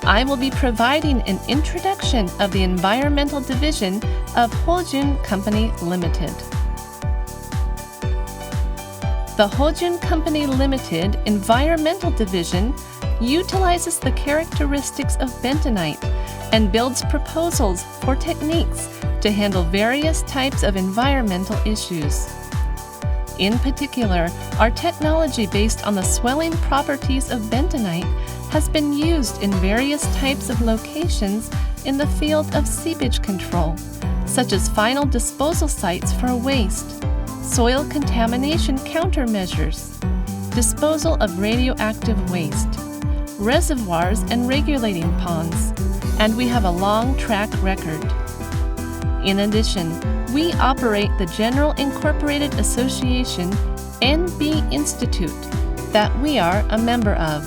I will be providing an introduction of the Environmental Division of Hojun Company Limited. The Hojun Company Limited Environmental Division utilizes the characteristics of bentonite and builds proposals for techniques to handle various types of environmental issues. In particular, our technology based on the swelling properties of bentonite has been used in various types of locations in the field of seepage control, such as final disposal sites for waste, soil contamination countermeasures, disposal of radioactive waste, reservoirs and regulating ponds, and we have a long track record. In addition, we operate the General Incorporated Association NB Institute that we are a member of.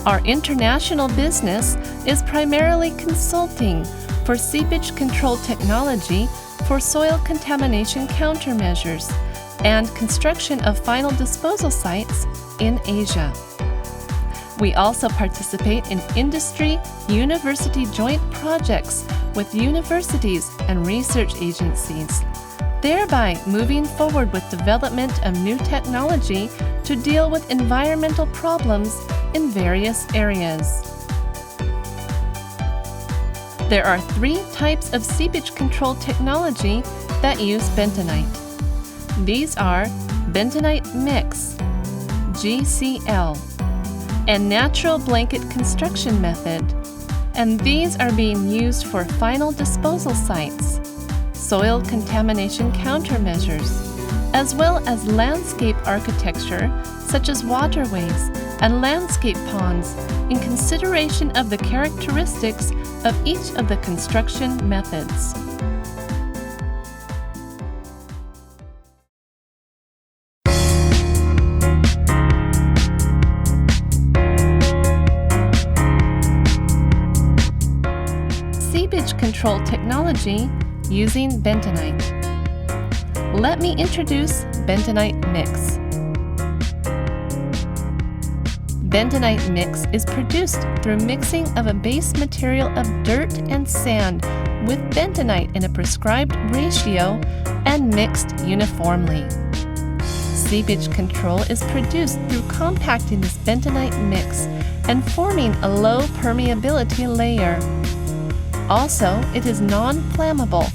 Our international business is primarily consulting for seepage control technology for soil contamination countermeasures and construction of final disposal sites in Asia. We also participate in industry-university joint projects with universities and research agencies, thereby moving forward with development of new technology to deal with environmental problems in various areas. There are 3 types of seepage control technology that use bentonite. These are bentonite mix, GCL, and natural blanket construction method, and these are being used for final disposal sites, soil contamination countermeasures, as well as landscape architecture such as waterways and landscape ponds in consideration of the characteristics of each of the construction methods. Seepage control technology using bentonite. Let me introduce bentonite mix. Bentonite mix is produced through mixing of a base material of dirt and sand with bentonite in a prescribed ratio and mixed uniformly. Seepage control is produced through compacting this bentonite mix and forming a low permeability layer. Also, it is non-flammable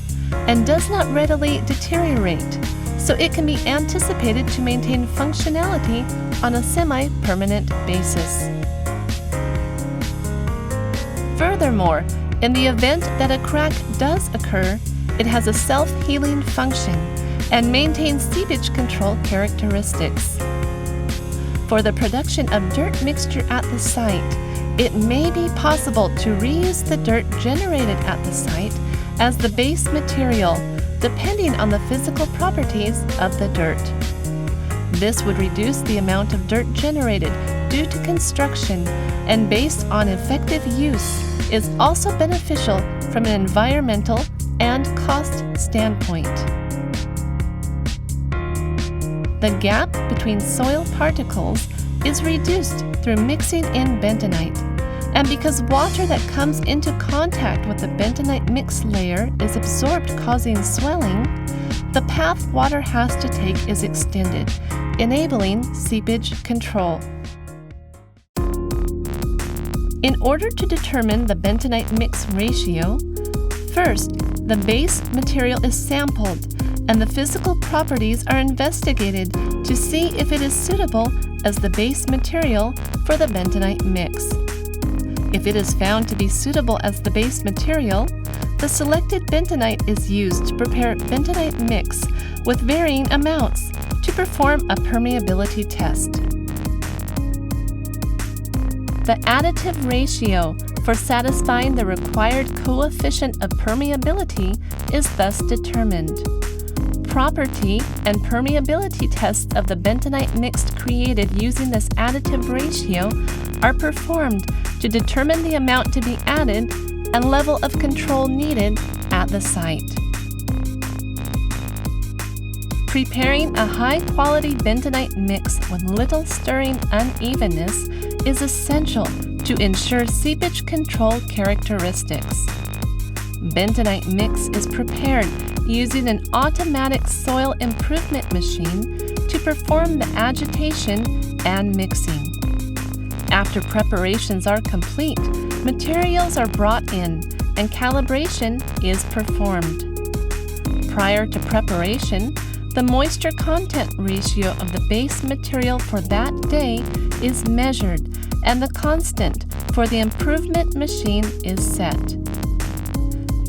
and does not readily deteriorate, so it can be anticipated to maintain functionality on a semi-permanent basis. Furthermore, in the event that a crack does occur, it has a self-healing function and maintains seepage control characteristics. For the production of dirt mixture at the site, it may be possible to reuse the dirt generated at the site as the base material, depending on the physical properties of the dirt. This would reduce the amount of dirt generated due to construction, and based on effective use, is also beneficial from an environmental and cost standpoint. The gap between soil particles is reduced through mixing in bentonite, and because water that comes into contact with the bentonite mix layer is absorbed, causing swelling, the path water has to take is extended, enabling seepage control. In order to determine the bentonite mix ratio, first, the base material is sampled and the physical properties are investigated to see if it is suitable as the base material for the bentonite mix. If it is found to be suitable as the base material, the selected bentonite is used to prepare bentonite mix with varying amounts to perform a permeability test. The additive ratio for satisfying the required coefficient of permeability is thus determined. Property and permeability tests of the bentonite mix created using this additive ratio are performed to determine the amount to be added and level of control needed at the site. Preparing a high-quality bentonite mix with little stirring unevenness is essential to ensure seepage control characteristics. Bentonite mix is prepared using an automatic soil improvement machine to perform the agitation and mixing. After preparations are complete, materials are brought in and calibration is performed. Prior to preparation, the moisture content ratio of the base material for that day is measured and the constant for the improvement machine is set.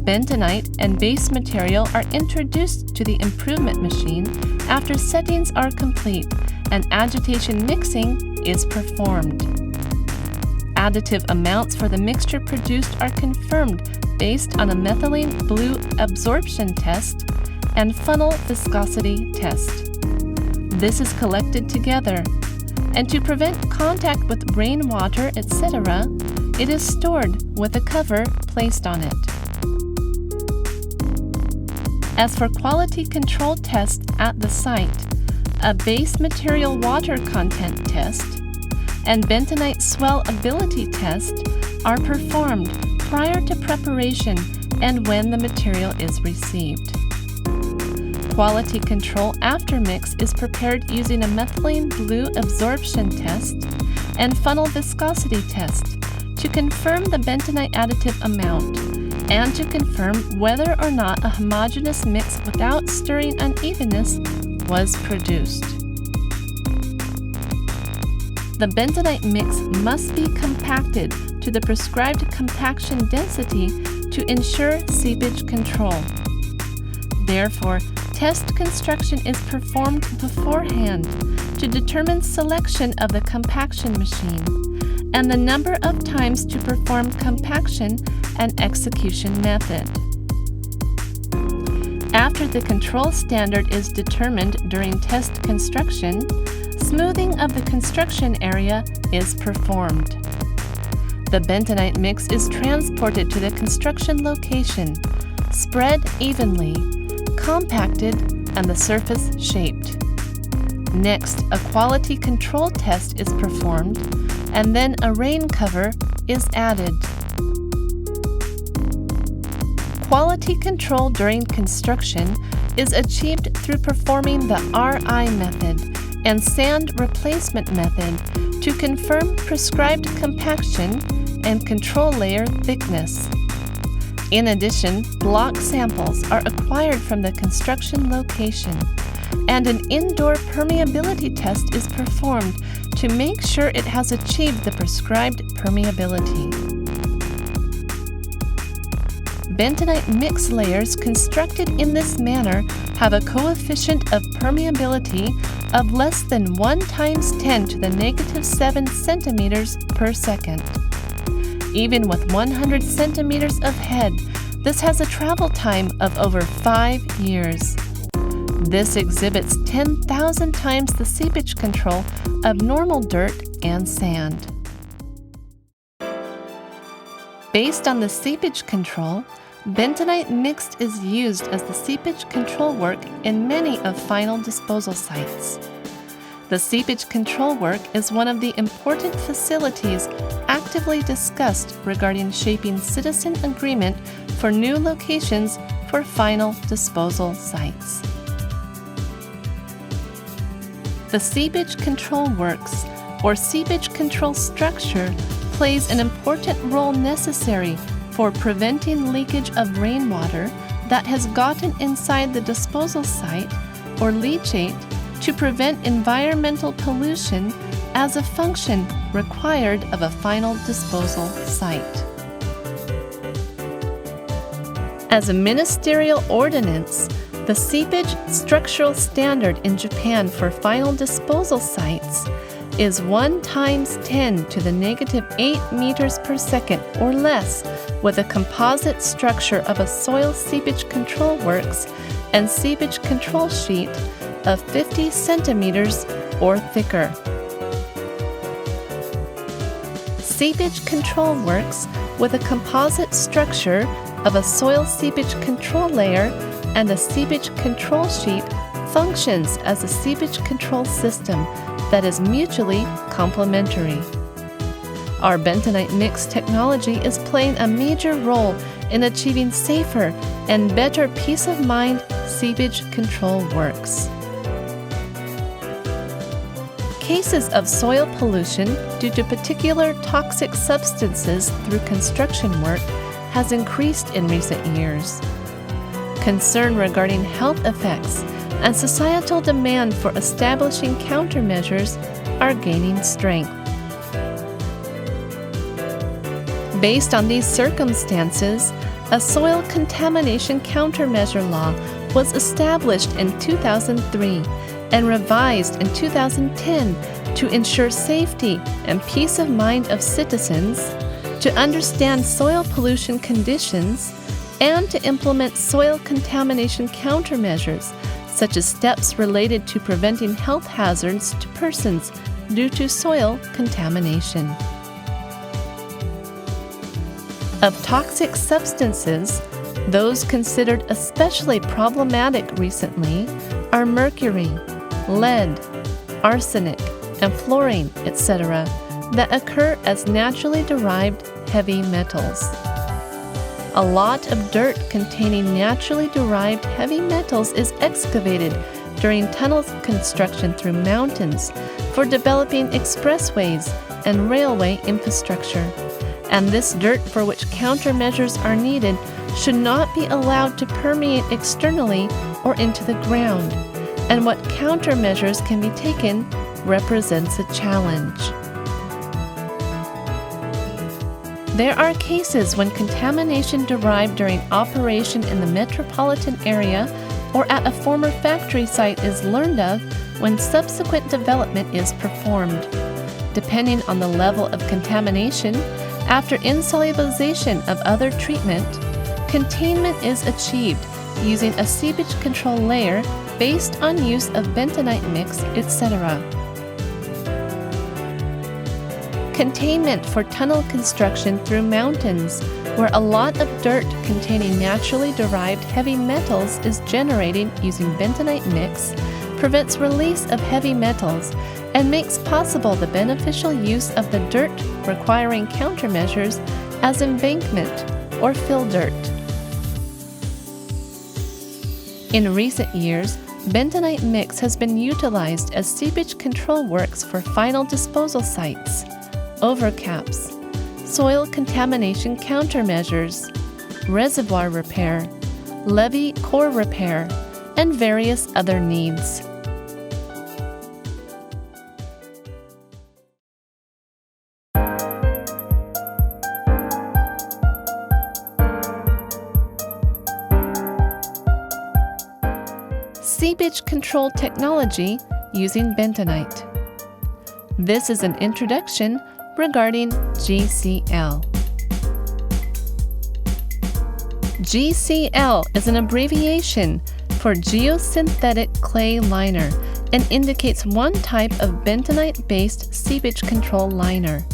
Bentonite and base material are introduced to the improvement machine after settings are complete and agitation mixing is performed. Additive amounts for the mixture produced are confirmed based on a methylene blue absorption test and funnel viscosity test. This is collected together, and to prevent contact with rainwater, etc., it is stored with a cover placed on it. As for quality control tests at the site, a base material water content test and bentonite swell ability test are performed prior to preparation and when the material is received. Quality control after mix is prepared using a methylene blue absorption test and funnel viscosity test to confirm the bentonite additive amount and to confirm whether or not a homogeneous mix without stirring unevenness was produced. The bentonite mix must be compacted to the prescribed compaction density to ensure seepage control. Therefore, test construction is performed beforehand to determine selection of the compaction machine and the number of times to perform compaction and execution method. After the control standard is determined during test construction, smoothing of the construction area is performed. The bentonite mix is transported to the construction location, spread evenly, compacted, and the surface shaped. Next, a quality control test is performed, and then a rain cover is added. Quality control during construction is achieved through performing the RI method and sand replacement method to confirm prescribed compaction and control layer thickness. In addition, block samples are acquired from the construction location, and an indoor permeability test is performed to make sure it has achieved the prescribed permeability. Bentonite mix layers constructed in this manner have a coefficient of permeability of less than 1 × 10 to the negative 7 centimeters per second. Even with 100 centimeters of head, this has a travel time of over 5 years. This exhibits 10,000 times the seepage control of normal dirt and sand. Based on the seepage control, bentonite mixed is used as the seepage control work in many of final disposal sites. The seepage control work is one of the important facilities actively discussed regarding shaping citizen agreement for new locations for final disposal sites. The seepage control works, or seepage control structure, plays an important role necessary for preventing leakage of rainwater that has gotten inside the disposal site or leachate to prevent environmental pollution as a function required of a final disposal site. As a ministerial ordinance, the seepage structural standard in Japan for final disposal sites is 1 × 10 to the negative 8 meters per second or less, with a composite structure of a soil seepage control works and seepage control sheet of 50 centimeters or thicker. Seepage control works with a composite structure of a soil seepage control layer and a seepage control sheet functions as a seepage control system that is mutually complementary. Our bentonite mix technology is playing a major role in achieving safer and better peace of mind seepage control works. Cases of soil pollution due to particular toxic substances through construction work has increased in recent years. Concern regarding health effects and societal demand for establishing countermeasures are gaining strength. Based on these circumstances, a soil contamination countermeasure law was established in 2003 and revised in 2010 to ensure safety and peace of mind of citizens, to understand soil pollution conditions, and to implement soil contamination countermeasures, such as steps related to preventing health hazards to persons due to soil contamination. Of toxic substances, those considered especially problematic recently are mercury, lead, arsenic, and fluorine, etc., that occur as naturally derived heavy metals. A lot of dirt containing naturally derived heavy metals is excavated during tunnel construction through mountains for developing expressways and railway infrastructure. And this dirt for which countermeasures are needed should not be allowed to permeate externally or into the ground, and what countermeasures can be taken represents a challenge. There are cases when contamination derived during operation in the metropolitan area or at a former factory site is learned of when subsequent development is performed. Depending on the level of contamination, after insolubilization of other treatment, containment is achieved using a seepage control layer based on use of bentonite mix, etc. Containment for tunnel construction through mountains, where a lot of dirt containing naturally derived heavy metals is generated using bentonite mix, prevents release of heavy metals and makes possible the beneficial use of the dirt requiring countermeasures as embankment or fill dirt. In recent years, bentonite mix has been utilized as seepage control works for final disposal sites, overcaps, soil contamination countermeasures, reservoir repair, levee core repair, and various other needs. Seepage control technology using bentonite. This is an introduction regarding GCL. GCL is an abbreviation for geosynthetic clay liner and indicates one type of bentonite-based seepage control liner.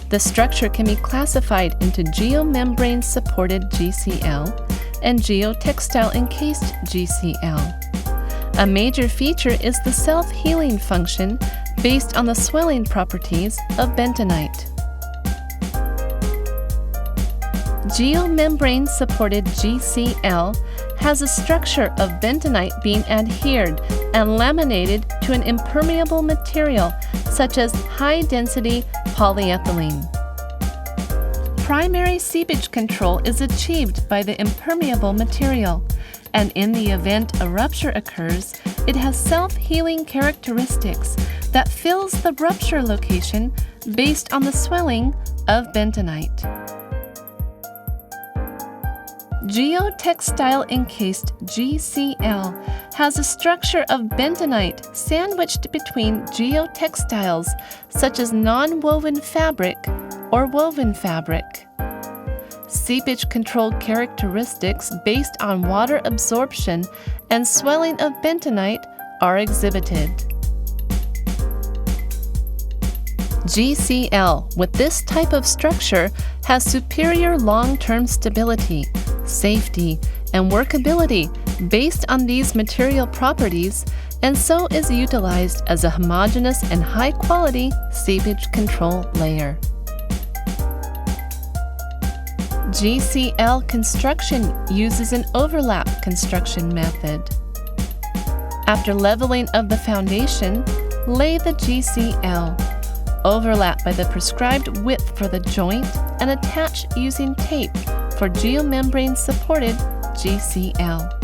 The structure can be classified into geomembrane-supported GCL and geotextile-encased GCL. A major feature is the self-healing function based on the swelling properties of bentonite. Geomembrane-supported GCL has a structure of bentonite being adhered and laminated to an impermeable material such as high-density polyethylene. Primary seepage control is achieved by the impermeable material, and in the event a rupture occurs, it has self-healing characteristics that fills the rupture location based on the swelling of bentonite. Geotextile encased GCL has a structure of bentonite sandwiched between geotextiles such as non-woven fabric or woven fabric. Seepage control characteristics based on water absorption and swelling of bentonite are exhibited. GCL with this type of structure has superior long-term stability, safety, and workability based on these material properties, and so is utilized as a homogeneous and high-quality seepage control layer. GCL construction uses an overlap construction method. After leveling of the foundation, lay the GCL. Overlap by the prescribed width for the joint and attach using tape for geomembrane supported GCL.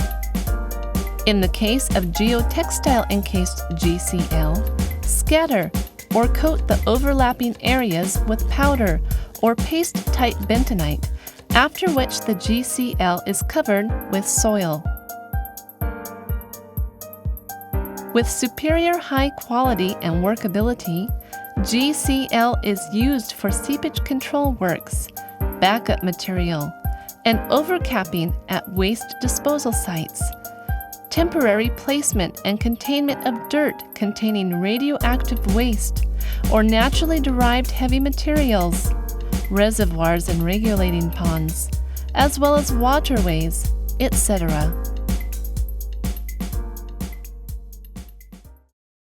In the case of geotextile encased GCL, scatter or coat the overlapping areas with powder or paste-type bentonite, after which the GCL is covered with soil. With superior high quality and workability, GCL is used for seepage control works, backup material, and overcapping at waste disposal sites, temporary placement and containment of dirt containing radioactive waste or naturally derived heavy materials, reservoirs and regulating ponds, as well as waterways, etc.